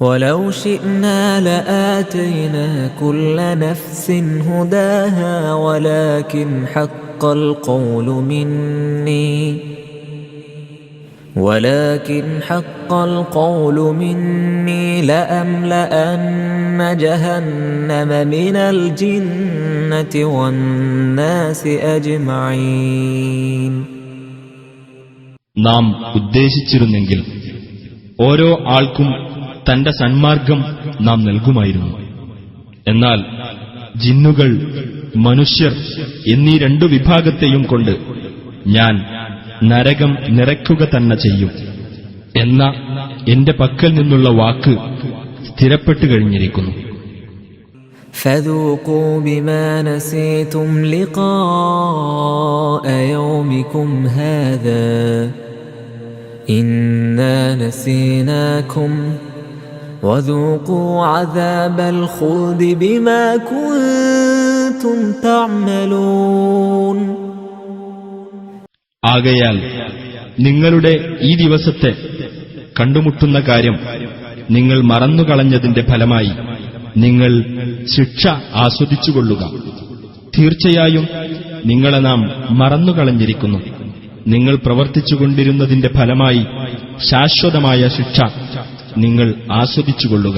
ولو شئنا لآتينا كل نفس هداها ولكن حق القول مني لأملأن جهنم من الجنة والناس أجمعين. നാം ഉദ്ദേശിച്ചിരുന്നെങ്കിൽ ഓരോ ആൾക്കും തന്റെ സന്മാർഗം നാം നൽകുമായിരുന്നു. എന്നാൽ ജിന്നുകൾ, മനുഷ്യർ എന്നീ രണ്ടു വിഭാഗത്തെയും കൊണ്ട് ഞാൻ നരകം നിറയ്ക്കുക തന്നെ ചെയ്യും എന്ന എന്റെ പക്കൽ നിന്നുള്ള വാക്ക് സ്ഥിരപ്പെട്ടു കഴിഞ്ഞിരിക്കുന്നു. فذوقوا بما نسيتم لقاء يومكم هذا إنا نسيناكم وذوقوا عذاب الخلد بما كنتم تعملون. ആകയാൽ നിങ്ങളുടെ ഈ ദിവസത്തെ കണ്ടുമുട്ടുന്ന കാര്യം നിങ്ങൾ മറന്നുകളഞ്ഞതിന്റെ ഫലമായി നിങ്ങൾ ശിക്ഷ ആസ്വദിച്ചുകൊള്ളുക. തീർച്ചയായും നിങ്ങളെ നാം മറന്നുകളഞ്ഞിരിക്കുന്നു. നിങ്ങൾ പ്രവർത്തിച്ചുകൊണ്ടിരുന്നതിന്റെ ഫലമായി ശാശ്വതമായ ശിക്ഷ നിങ്ങൾ ആസ്വദിച്ചുകൊള്ളുക.